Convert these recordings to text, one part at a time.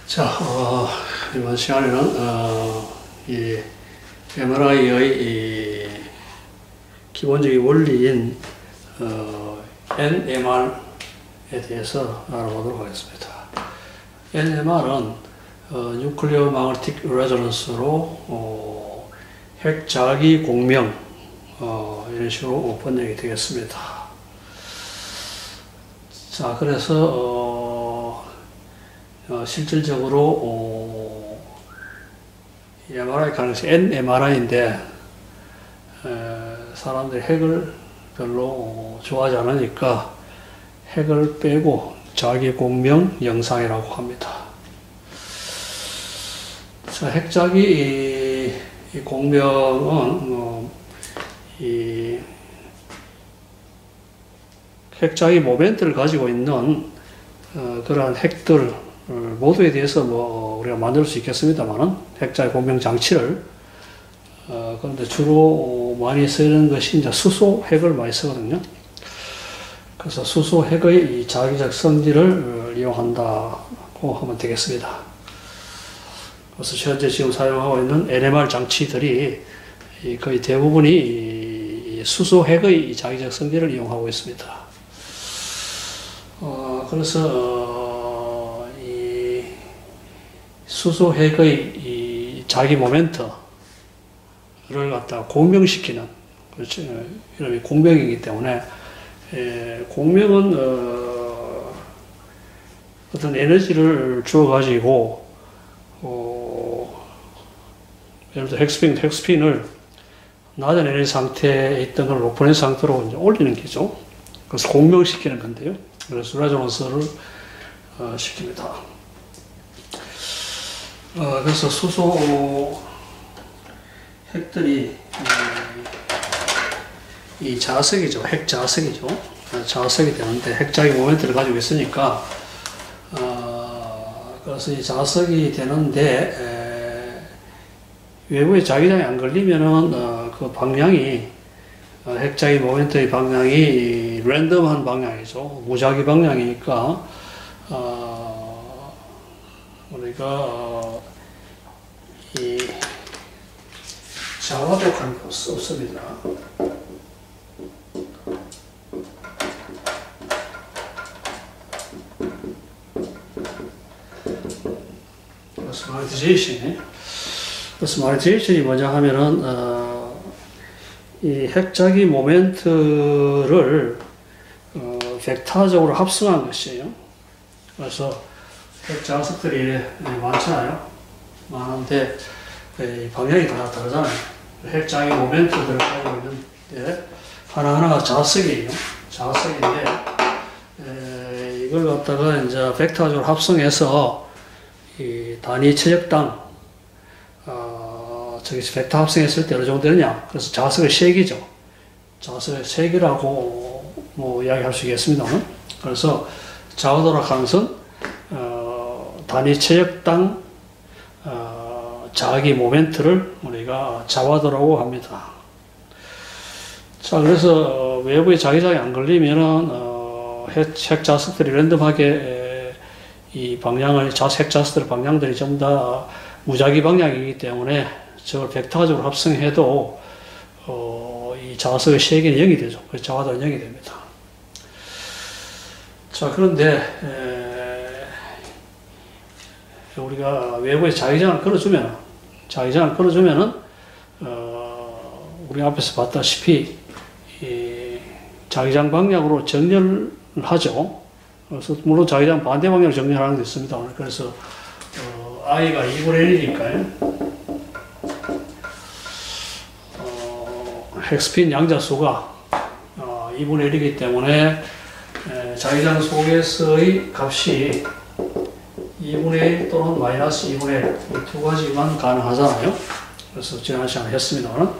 자, 이번 시간에는 이 MRI의 이 기본적인 원리인 NMR에 대해서 알아보도록 하겠습니다. NMR은 뉴클리어 마그네틱 레조넌스로 핵자기 공명 이런 식으로 번역이 되겠습니다. 자, 그래서 실질적으로 MRI 가능성이 NMRI인데 사람들이 핵을 별로 좋아하지 않으니까 핵을 빼고 자기 공명 영상이라고 합니다. 자, 핵자기 이 공명은 이 핵자기 모멘트를 가지고 있는 그러한 핵들 모두에 대해서 우리가 만들 수 있겠습니다만은 핵자기 공명 장치를 그런데 주로 많이 쓰는 것이 이제 수소 핵을 많이 쓰거든요. 그래서 수소 핵의 이 자기적 성질을 이용한다고 하면 되겠습니다. 그래서 현재 지금 사용하고 있는 NMR 장치들이 거의 대부분이 수소 핵의 자기적 성질을 이용하고 있습니다. 그래서 이 수소 핵의 이 자기 모멘트를 갖다 공명시키는, 그렇죠. 이름이 공명이기 때문에 공명은 어떤 에너지를 주어가지고 예를 들어 핵스핀을 낮은 에너지 상태에 있던 걸 높은 에너지 상태로 이제 올리는 거죠. 그래서 공명시키는 건데요. 그래서 레조넌스를 시킵니다. 그래서 수소 핵들이 이 자석이죠. 핵 자석이죠. 자석이 되는데 핵자기 모멘트를 가지고 있으니까 그래서 이 자석이 되는데 외부에 자기장이 안 걸리면은 그 방향이 핵자기 모멘트의 방향이 랜덤한 방향이죠. 무작위 방향이니까 우리가 이 자화독할 수 없습니다. 스마리테이션이 뭐냐 하면은 이 핵자기 모멘트를 벡터적으로 합성한 것이에요. 그래서 핵자석들이 많잖아요. 많은데 방향이 다 다르잖아요. 핵자기 모멘트들을 가지고 있는데 하나하나가 자석이에요. 자석인데 이걸 갖다가 이제 벡터적으로 합성해서 이 단위 체적당 저기서 벡터 합성했을 때 어느 정도 되느냐. 그래서 자석의 세기죠. 자석의 세기라고 이야기할 수 있겠습니다만. 그래서 자화도락 항선 단위 체적당 자기 모멘트를 우리가 자화도라고 합니다. 자, 그래서 외부에 자기장이 안 걸리면은 핵 자석들이 랜덤하게 이 방향을 핵 자석들의 방향들이 전부 다 무작위 방향이기 때문에 저걸 벡터적으로 합성해도 이 자석의 세기는 0이 되죠. 그래서 자화도는 0이 됩니다. 자, 그런데 우리가 외부에 자기장을 걸어주면은 우리 앞에서 봤다시피 이 자기장 방향으로 정렬을 하죠. 그래서 물론 자기장 반대 방향으로 정렬하는 게 있습니다. 그래서 I가 2분의 1이니까요. 핵스핀 양자수가 2분의 1이기 때문에 자기장 속에서의 값이 2분의 1 또는 마이너스 2분의 1 이 두 가지만 가능하잖아요. 그래서 지난 시간에 했습니다만.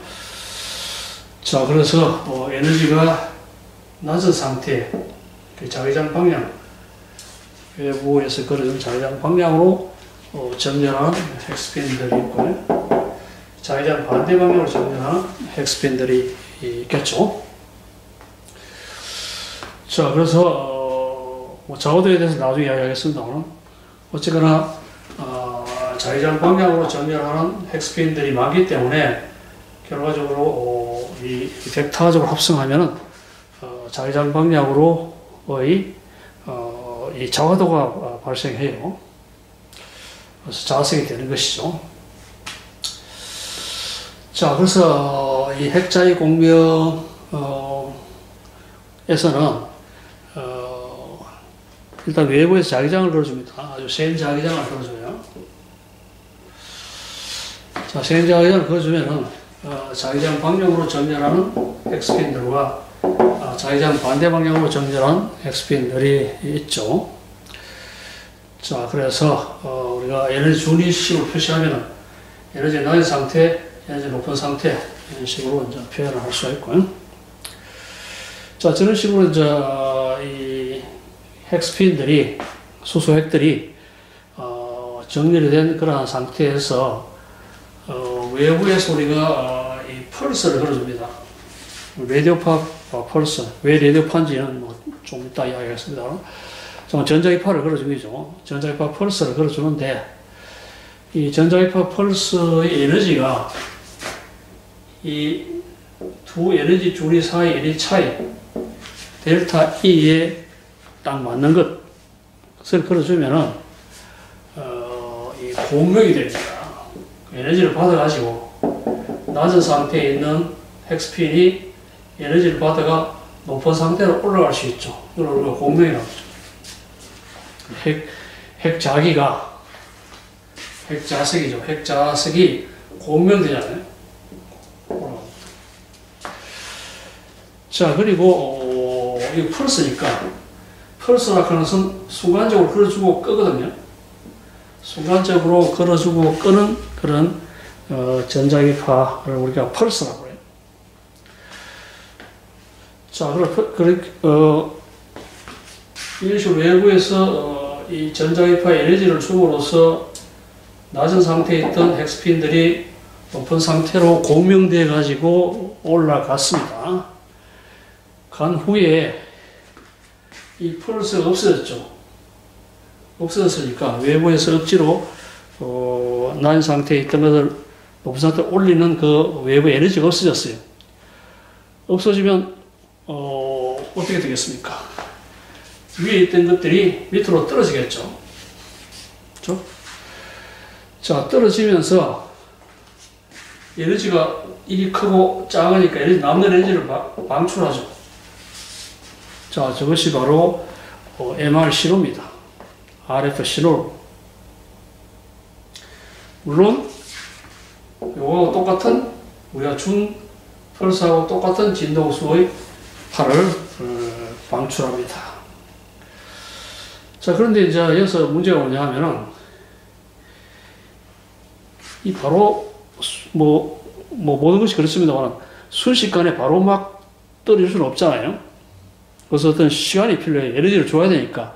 자, 그래서 에너지가 낮은 상태에 자기장 방향, 외부에서 그려진 자기장 방향으로 정렬하는 핵스핀들이 있고요. 자기장 반대 방향으로 정렬하는 핵스핀들이 있겠죠. 자, 그래서 자화도에 대해서 나중에 이야기하겠습니다만 어쨌거나 자기장 방향으로 정렬하는 핵스핀들이 많기 때문에 결과적으로 이 벡터적으로 합성하면은 자기장 방향으로의 이 자화도가 발생해요. 그래서 자석이 되는 것이죠. 자, 그래서 이 핵자의 공명에서는 일단 외부에서 자기장을 걸어줍니다. 아주 센 자기장을 걸어줘요. 자, 센 자기장을 걸어주면은 자기장 방향으로 정렬하는 핵스핀들과 자기장 반대 방향으로 정렬한 핵스핀들이 있죠. 자, 그래서 우리가 에너지 준위식으로 표시하면은 에너지 낮은 상태, 에너지 높은 상태 이런 식으로 이제 표현을 할 수가 있고요. 자, 저런 식으로 이제 이 핵스핀들이 수소핵들이 정렬이 된 그러한 상태에서 외부에서 우리가 이 펄스를 걸어줍니다. 라디오파 펄스, 왜 라디오파인지는 뭐 좀 이따 이야기하겠습니다. 전자기파를 걸어주죠. 전자기파 펄스를 걸어주는데 이 전자기파 펄스의 에너지가 이 두 에너지 줄이 사이 에너지 차이 델타 E에 딱 맞는 것을 걸어주면은 이 공명이 됩니다. 에너지를 받아가지고 낮은 상태에 있는 핵스핀이 에너지를 받아가 높은 상태로 올라갈 수 있죠. 이걸 우리가 공명이라고 하죠. 핵자석이죠. 핵자석이 공명되잖아요. 자, 그리고 이 펄스니까 펄스라고 하는 것은 순간적으로 걸어주고 끄거든요. 순간적으로 걸어주고 끄는 그런 전자기파를 우리가 펄스라고 해요. 자, 이런 식으로 외부에서 이 전자기파에 에너지를 줌으로써 낮은 상태에 있던 핵스핀들이 높은 상태로 공명되어 가지고 올라갔습니다. 간 후에 이 펄스가 없어졌죠. 없어졌으니까 외부에서 억지로 낮은 상태에 있던 것을 높은 상태로 올리는 그 외부 에너지가 없어졌어요. 없어지면 어떻게 되겠습니까? 위에 있던 것들이 밑으로 떨어지겠죠. 그렇죠? 자, 떨어지면서 에너지가 일이 크고 작으니까 남는 에너지를 방출하죠. 자, 저것이 바로 MR 신호입니다. RF 신호. 물론 요거하고 똑같은 우리가 준 펄스하고 똑같은 진동수의 파를 방출합니다. 자, 그런데 이제 여기서 문제가 뭐냐 하면은 이 바로 모든 것이 그렇습니다만 순식간에 바로 막 떨어질 수는 없잖아요. 그래서 어떤 시간이 필요해요. 에너지를 줘야 되니까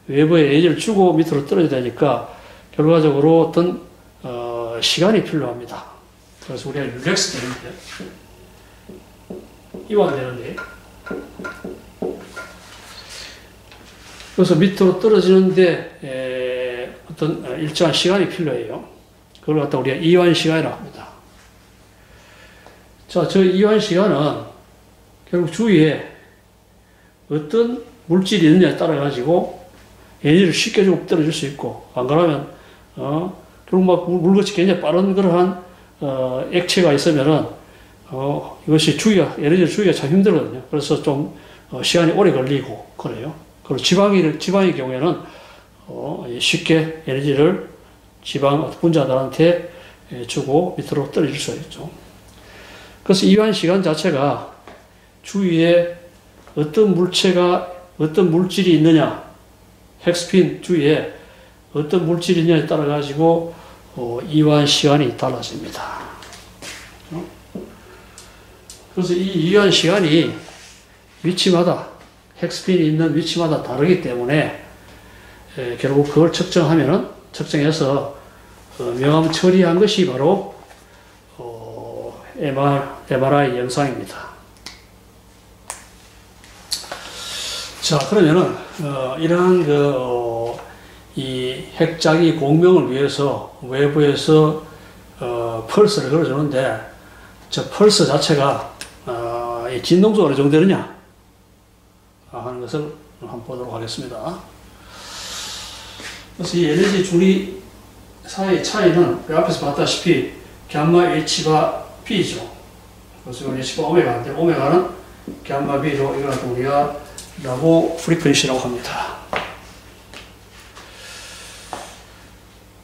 외부에 에너지를 주고 밑으로 떨어져야 되니까 결과적으로 어떤 시간이 필요합니다. 그래서 우리가 릴렉스 되는데 이완 되는데 그래서 밑으로 떨어지는데 어떤 일정한 시간이 필요해요. 그걸 갖다 우리가 이완 시간이라고 합니다. 자, 저 이완 시간은 결국 주위에 어떤 물질이 있느냐에 따라 가지고 에너지를 쉽게 주고 떨어질 수 있고, 안 그러면 결국 막 물같이 굉장히 빠른 그러한 액체가 있으면은 이것이 에너지를 주기가 참 힘들거든요. 그래서 좀 시간이 오래 걸리고 그래요. 그리고 지방의 경우에는 쉽게 에너지를 지방 분자들한테 주고 밑으로 떨어질 수가 있죠. 그래서 이완 시간 자체가 주위에 어떤 물질이 있느냐, 핵스핀 주위에 어떤 물질이 있느냐에 따라 가지고 이완 시간이 달라집니다. 그래서 이 이완 시간이 위치마다 핵스핀이 있는 위치마다 다르기 때문에 결국 그걸 측정해서 명암 처리한 것이 바로 MRI 영상입니다. 자, 그러면은 이러한 이 핵자기 공명을 위해서 외부에서 펄스를 걸어주는데 저 펄스 자체가 이 진동수가 어느 정도 되느냐 하는 것을 한번 보도록 하겠습니다. 그래서 이 에너지 줄이 사이의 차이는 앞에서 봤다시피 gamma h가 b죠. 그래서 이건 h가 오메가인데 오메가는 gamma b로 이걸 우리가 라고 프리퀀시라고 합니다.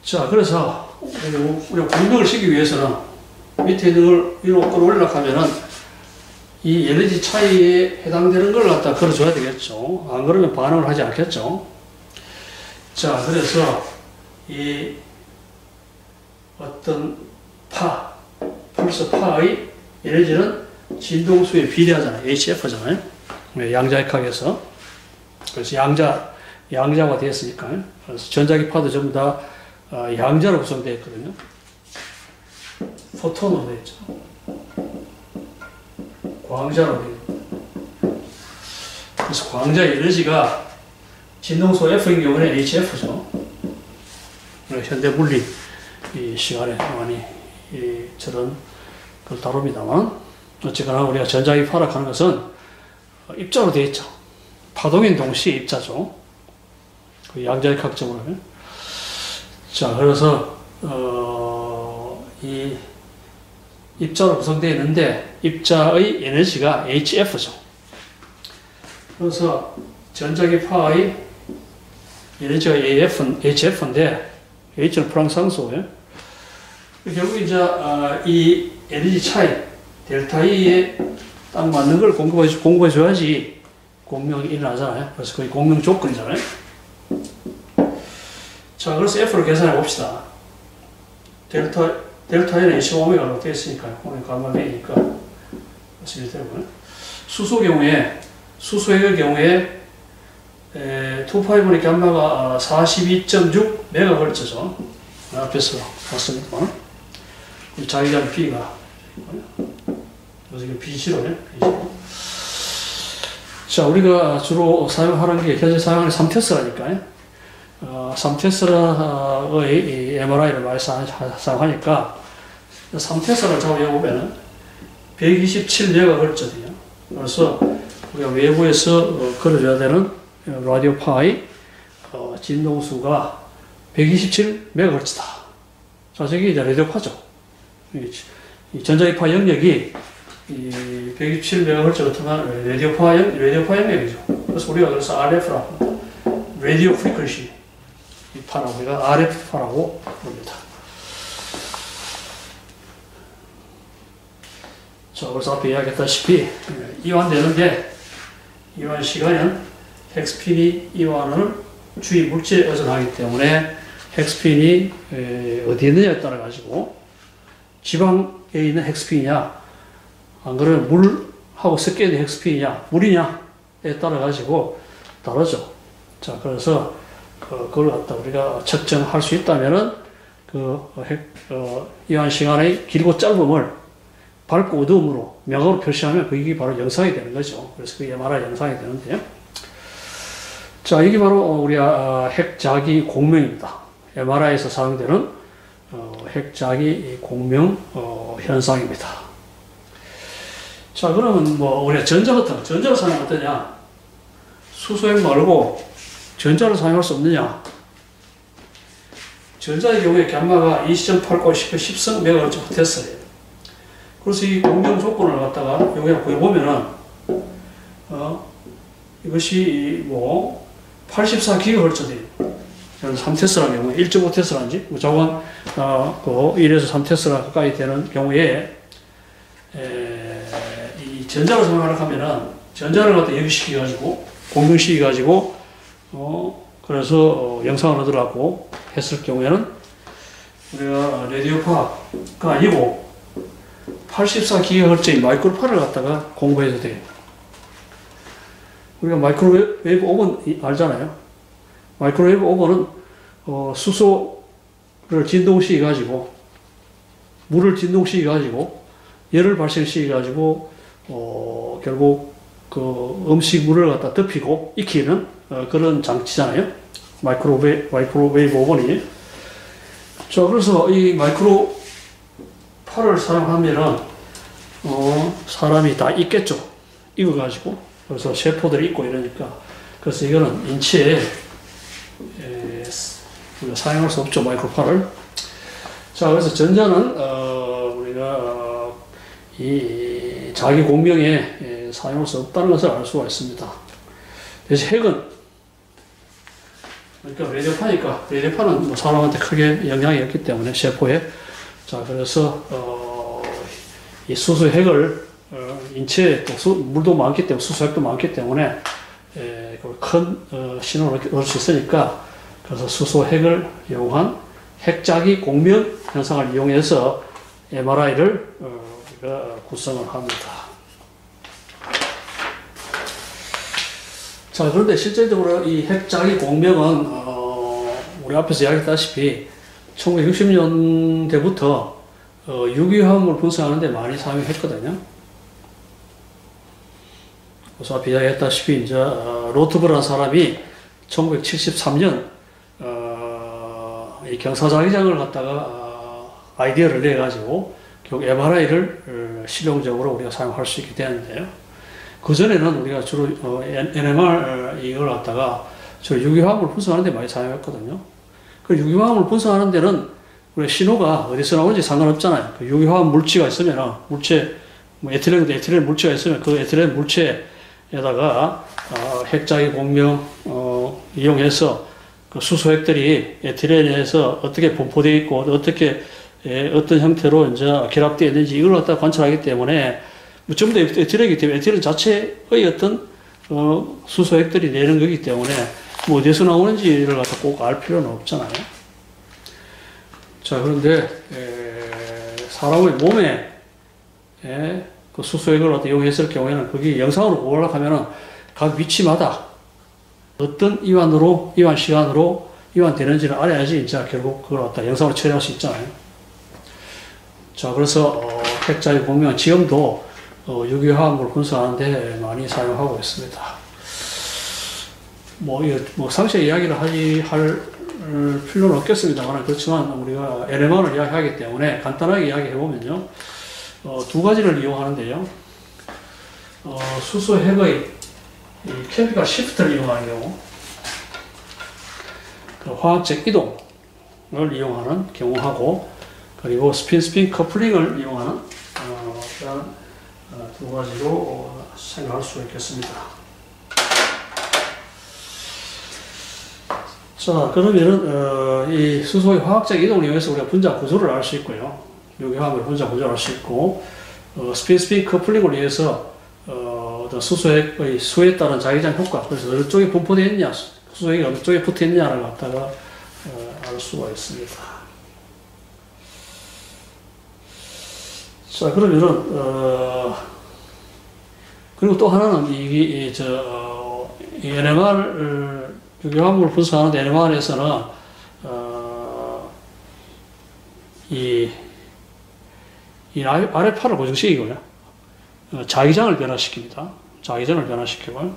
자, 그래서 우리가 공명을 시키기 위해서는 밑에 있는 걸 위로 끌어올리려고 하면은 이 에너지 차이에 해당되는 걸 갖다 걸어줘야 되겠죠. 안 그러면 반응을 하지 않겠죠. 자, 그래서 이 어떤 펄스 파의 에너지는 진동수에 비례하잖아요. HF잖아요. 양자역학에서. 그래서 양자가 되었으니까. 그래서 전자기파도 전부 다 양자로 구성되어 있거든요. 포톤으로 되어 있죠. 광자로 되어 있죠. 그래서 광자 에너지가 진동소 F인 경우는 HF죠. 현대 물리 이 시간에 많이 저런 걸 다룹니다만, 어쨌거나 우리가 전자기파라 하는 것은 입자로 되어 있죠. 파동인 동시에 입자죠. 그 양자역학적으로. 자, 그래서 이 입자로 구성되어 있는데 입자의 에너지가 HF죠. 그래서 전자기파의 에너지가 HF인데 H는 프랑스 항소고요. 결국 이제 이 에너지 차이 델타 E에 딱 맞는 걸 공급해 줘야지 공명이 일어나잖아요. 그래서 그게 공명 조건이잖아요. 자, 그래서 F를 계산해 봅시다. 델타 E는 25오메가로 되어 있으니까요. 오메가 가마베이니까. 그래서 이렇게 되고요. 수소의 경우에 2파이브의 감마가 42.6 메가헤르츠죠. 앞에서 봤습니다만. 자기장 B가 그래서 이게 B0네. B0. 자, 우리가 주로 사용하는 게 현재 사용하는 3테슬라니까요. 3테슬라의 MRI를 많이 사용하니까 3테슬라를 잡아보면 127메가헤르츠예요. 그래서 우리가 외부에서 걸어줘야 되는 라디오 파의 진동수가 127메가헤르츠다. 자, 저게 이제 라디오파죠. 이 전자기파 영역이 127메가헤르츠 같으면 라디오파 영역이죠. 그래서 우리가 그래서 RF라고 합니다. 라디오 프리퀀시 이 파라고 우리가 RF파라고 부릅니다. 자, 그래서 앞에 이야기했다시피 이완되는데 이완 시간은 핵스핀이 이완을 주위 물질에 의존하기 때문에 핵스핀이 어디에 있느냐에 따라 가지고 지방에 있는 핵스핀이냐 안 그러면 물하고 섞여 있는 핵스핀이냐 물이냐에 따라 가지고 다르죠. 자, 그래서 그걸 갖다 우리가 측정할 수 있다면은 이완 시간의 길고 짧음을 밝고 어두움으로 명으로 표시하면 그게 바로 영상이 되는 거죠. 그래서 그게 MRI 영상이 되는데요. 자, 이게 바로 우리가 핵자기 공명입니다. MRI에서 사용되는 핵자기 공명 현상입니다. 자, 그러면 뭐 우리가 전자를 사용하면 어떠냐? 수소핵 말고 전자를 사용할 수 없느냐? 전자의 경우에 감마가 20.89, 10성 메가헤르츠 테슬라예요. 그래서 이 공명 조건을 갖다가 여기에 보여보면은 이것이 뭐 84GHz 돼요. 3테슬라 경우에 1.5테슬라인지 뭐 자관 1에서 3테슬라 가까이 되는 경우에 이 전자를 사용하려고 하면은 전자를 갖다 여기시켜 가지고 공명시켜 가지고 그래서 영상을 얻으라고 했을 경우에는 우리가 라디오파가 아니고 84GHz의 마이크로파를 갖다가 공부해도 돼요. 우리가 마이크로웨이브 오븐 알잖아요. 마이크로웨이브 오븐은 수소를 진동시켜 가지고 물을 진동시켜 가지고 열을 발생시켜 가지고 결국 그 음식물을 갖다 덮이고 익히는 그런 장치잖아요. 마이크로웨이브 오븐이. 자, 그래서 이 마이크로 8을 사용하면은, 사람이 다 익겠죠. 익어가지고. 그래서 세포들이 익고 이러니까. 그래서 이거는 인체에, 우리가 사용할 수 없죠, 마이크로 8을. 자, 그래서 전자는, 우리가, 이 자기 공명에 사용할 수 없다는 것을 알 수가 있습니다. 대신 핵은, 그러니까 레디오파는 뭐 사람한테 크게 영향이 없기 때문에, 세포에. 자, 그래서, 이 수소 핵을, 인체에 또 물도 많기 때문에, 수소 핵도 많기 때문에, 큰 신호를 얻을 수 있으니까, 그래서 수소 핵을 이용한 핵자기 공명 현상을 이용해서 MRI를 구성을 합니다. 자, 그런데 실질적으로 이 핵자기 공명은, 우리 앞에서 이야기했다시피 1960년대부터 유기화합물 분석하는 데 많이 사용했거든요. 그래서 앞에 이야기했다시피 이제 로트브라는 사람이 1973년 이 경사자기장을 갖다가 아이디어를 내가지고 결국 MRI를 실용적으로 우리가 사용할 수 있게 되었는데요. 그전에는 우리가 주로 NMR 이걸 갖다가 주로 유기화합물 분석하는 데 많이 사용했거든요. 그 유기화합물 분석하는 데는 우리 신호가 어디서 나오는지 상관없잖아요. 그 유기화합 물질가 있으면, 물체, 뭐 에틸렌 물체가 있으면 그 에틸렌 물체에다가 핵자기 공명 이용해서 그 수소핵들이 에틸렌에서 어떻게 분포되어 있고 어떻게 어떤 형태로 이제 결합되어 있는지 이걸 갖다 관찰하기 때문에 전부 다 에틸렌이기 때문에 에틸렌 자체의 어떤 수소핵들이 내는 거기 때문에 뭐 어디서 나오는지를 갖다 꼭 알 필요는 없잖아요. 자, 그런데 사람의 몸에 그 수소핵을 갖다 이용했을 경우에는 거기 영상으로 보려고 하면은 각 위치마다 어떤 이완 시간으로 이완되는지를 알아야지 이제 결국 그걸 갖다 영상으로 처리할 수 있잖아요. 자, 그래서 핵자기 공명은 지금도 유기화합물 분석하는데 많이 사용하고 있습니다. 뭐 상세 이야기를 할 필요는 없겠습니다만, 그렇지만 우리가 NMR을 이야기하기 때문에 간단하게 이야기해보면요, 두 가지를 이용하는데요. 수소 핵의 이 케미컬 시프트를 이용하는 경우, 그 화학적 이동을 이용하는 경우하고, 그리고 스핀 커플링을 이용하는 그런 두 가지로 생각할 수 있겠습니다. 자, 그러면은 이 수소의 화학적 이동을 이용해서 우리가 분자 구조를 알 수 있고요. 유기화합물 분자 구조를 알 수 있고, 스핀 커플링을 위해서 어떤 수소핵의 수에 따른 자기장 효과, 그래서 어느 쪽에 분포되어 있냐, 수소핵이 어느 쪽에 붙어 있냐를 갖다가 알 수가 있습니다. 자, 그러면은 그리고 또 하나는 이 NMR 유기화합물 분석하는데 NMR에서는 이 RFR을 고정시키고요. 자기장을 변화시킵니다. 자기장을 변화시키고요.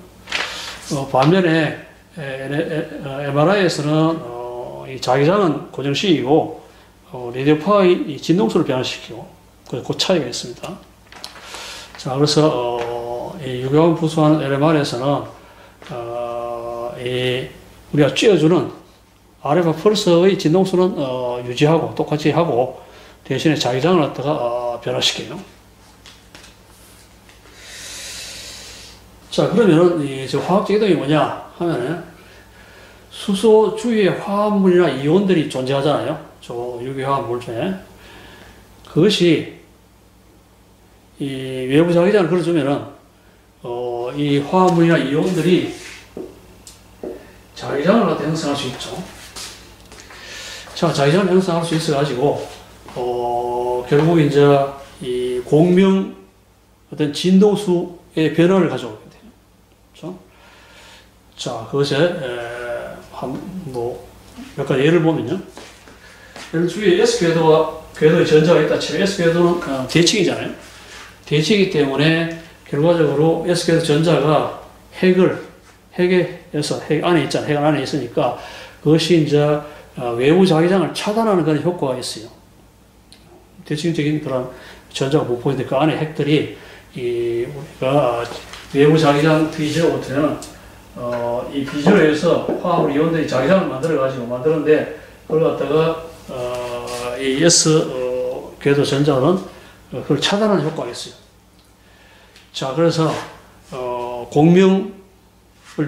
반면에 MRI에서는 이 자기장은 고정시키고 레디오파의 이 진동수를 변화시키고 그 차이가 있습니다. 자, 그래서 이 유기화합물 분석하는 NMR에서는 우리가 쬐어주는 RF 펄스의 진동수는 유지하고 똑같이 하고 대신에 자기장을 갖다가 변화시켜요. 자, 그러면은 이 화학적 이동이 뭐냐 하면은 수소 주위에 화합물이나 이온들이 존재하잖아요. 저 유기화합물 중에. 그것이 이 외부 자기장을 걸어주면은 이 화합물이나 이온들이 자기장을 갖다 형성할 수 있죠. 자, 자기장을 형성할 수 있어가지고 결국 이제 이 공명 어떤 진동수의 변화를 가져오게 돼요. 그렇죠? 자, 그것에 몇 가지 예를 보면요. 예를 주위에 궤도의 전자가 있다 치면 S궤도는 대칭이잖아요. 대칭이기 때문에 결과적으로 S궤도 전자가 핵 안에 있잖아요. 핵 안에 있으니까 그것이 이제 외부 자기장을 차단하는 그런 효과가 있어요. 대칭적인 그런 전자가 못 보이는데 그 안에 핵들이 우리가 외부 자기장 비즈로 같으면 이 비즈로에서 화합 이온들이 자기장을 만들었는데 그걸 갖다가 이 S 궤도 전자는 그걸 차단하는 효과가 있어요. 자, 그래서 공명을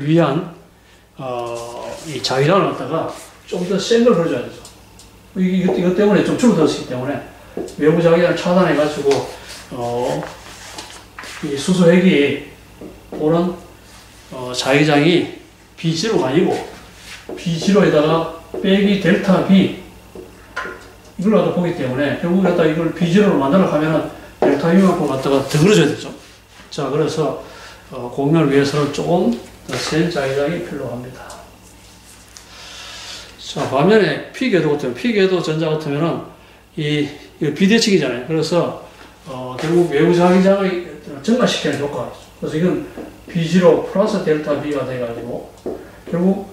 위한 이 자기장을 갖다가 좀 더 센 걸 걸어줘야 되죠. 이것 때문에 좀 줄어들었기 때문에 외부 자기장을 차단해가지고 이 수소핵이 오는 자기장이 B0가 아니고 B0에다가 빼기 델타 B 이걸 갖다 보기 때문에 결국 갖다 이걸 B0로 만들어 가면은 델타 U만큼 갖다가 더 걸어줘야 되죠. 자, 그래서 공명을 위해서는 조금 더 센 자기장이 필요합니다. 자, 반면에 P궤도 같으면, P궤도 전자 같으면은 이거 비대칭이잖아요. 그래서 결국 외부 자기장을 증가시키는 효과가 있죠. 그래서 이건 B0 플러스 델타 B가 돼가지고 결국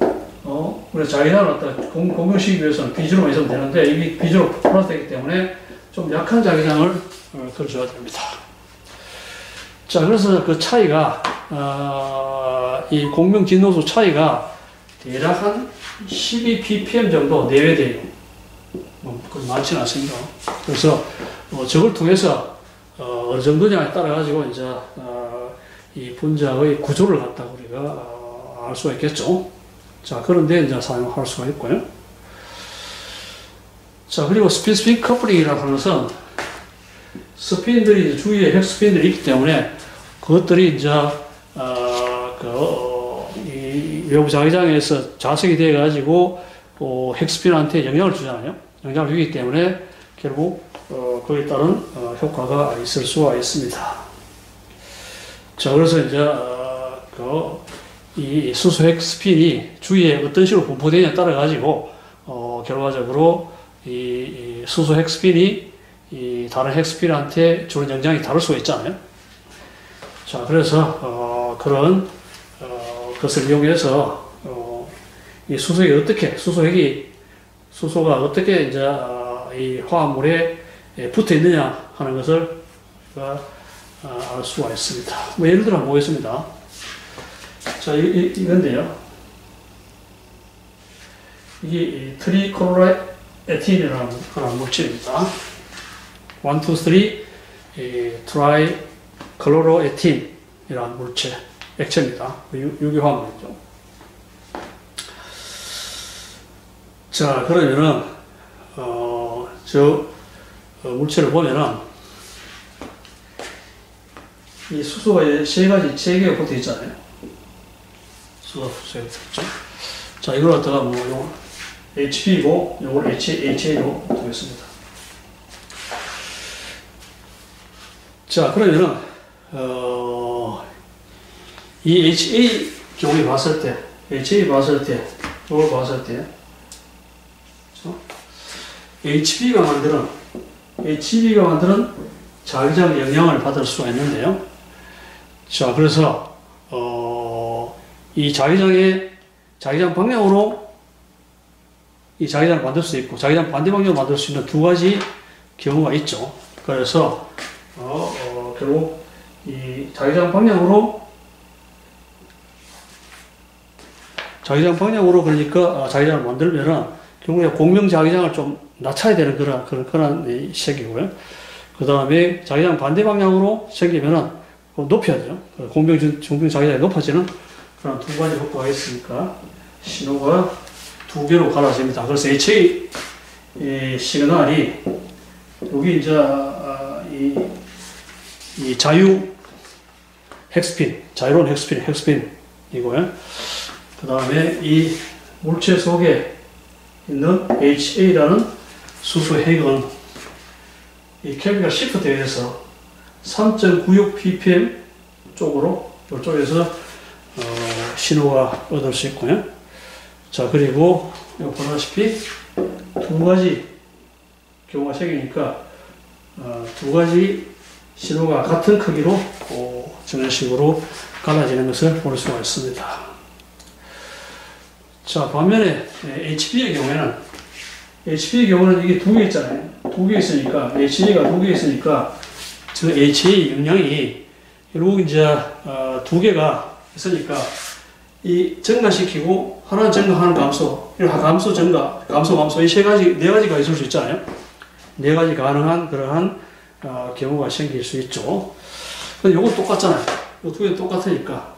우리가 자기장을 갖다 공명시키기 위해서는 B0만 있으면 되는데 이게 B0 플러스 되기 때문에 좀 약한 자기장을 걸어줘야 됩니다. 자, 그래서 그 차이가 이 공명 진동수 차이가 대략 한 12 ppm 정도 내외돼요. 그건 많지는 않습니다. 그래서 저걸 통해서 어느 정도냐에 따라 가지고 이제 이 분자의 구조를 갖다 우리가 알 수가 있겠죠. 자, 그런데 이제 사용할 수가 있고요. 자, 그리고 스피드 커플링이라고 하는 것은 스핀들이 주위에 핵 스핀들이 있기 때문에 그것들이 이제 이 외부 자기장에서 자석이 되어 가지고 핵 스핀한테 영향을 주잖아요. 영향을 주기 때문에 결국 거기에 따른 효과가 있을 수가 있습니다. 자, 그래서 이제 이 수소핵 스핀이 주위에 어떤 식으로 분포되냐에 따라 가지고 결과적으로 이 수소핵 스핀이 이 다른 핵 스핀한테 주는 영향이 다를 수가 있잖아요. 자, 그래서 그런 것을 이용해서 이 수소가 어떻게 이제 이 화합물에 붙어 있느냐 하는 것을 알 수가 있습니다. 뭐 예를 들어 한번 보겠습니다. 자, 이건데요. 이게 트리클로로에틴이라는 그런 물질입니다. 1, 2, 3 트라이클로로에틴이라는 물질, 액체입니다. 유기화합물이죠. 자, 그러면은 물체를 보면은 이 수소가 세 개가 붙어 있잖아요. 수소가 있죠. 자, 이걸 갖다가 요 HB고 요걸 HA로 두겠습니다. 자, 그러면은 이 HA 쪽이 봤을 때, 이걸 봤을 때, HB가 만드는 자기장 영향을 받을 수가 있는데요. 자, 그래서 이 자기장 방향으로 이 자기장을 만들 수 있고 자기장 반대 방향으로 만들 수 있는 두 가지 경우가 있죠. 그래서 결국 이 자기장 방향으로 그러니까 자기장을 만들면은 결국에 공명 자기장을 좀 낮춰야 되는 그런 색이고요. 그 다음에 자기장 반대 방향으로 생기면은 높여야죠. 공명 자기장이 높아지는 그런 두 가지 효과가 있으니까 신호가 두 개로 갈라집니다. 그래서 HA 시그널이 여기 이제 이 자유로운 핵스핀이고요. 그 다음에 이 물체 속에 있는 HA라는 수소핵은 이 케미가 시프트돼서 3.96 ppm 쪽으로 이쪽에서 신호가 얻을 수 있고요. 자, 그리고 여기 보다시피 두 가지 경우가 생기니까 두 가지 신호가 같은 크기로 저런 식으로 갈라지는 것을 볼 수가 있습니다. 자, 반면에 HB의 경우는 이게 두 개 있잖아요. 두 개 있으니까, HA가 두 개 있으니까, 저 HA 영향이 결국 이제, 두 개가 있으니까, 이 증가시키고, 하나는 증가, 하나는 감소, 감소, 증가, 감소, 이 세 가지, 네 가지가 있을 수 있잖아요. 네 가지 가능한 그러한, 경우가 생길 수 있죠. 근데 요건 똑같잖아요. 요 두 개 똑같으니까,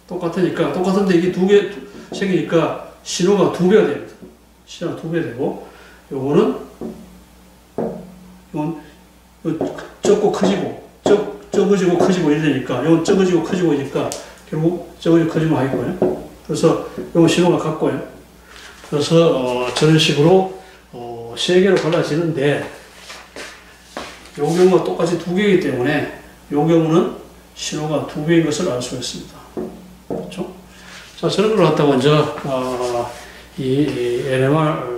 똑같은데 이게 두 개 생기니까 신호가 두 배가 됩니다. 신호가 두 배 되고, 요건 적고 커지고, 적어지고 커지고 이러니까, 요건 적어지고 커지고 이니까, 결국 적어지고 커지고 하겠고요. 그래서 요건 신호가 같고요. 그래서, 저런 식으로, 세 개로 갈라지는데, 요 경우가 똑같이 두 개이기 때문에, 요 경우는 신호가 두 개인 것을 알 수가 있습니다. 그렇죠? 자, 저런 걸 갖다가 먼저, 이 NMR,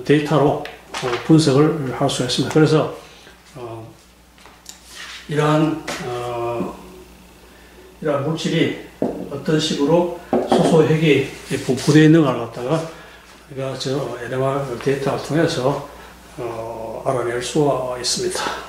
데이터로 분석을 할 수가 있습니다. 그래서, 이러한 물질이 어떤 식으로 수소핵이 분포되어 있는 걸 갖다가 우리가 저 NMR 데이터를 통해서 알아낼 수가 있습니다.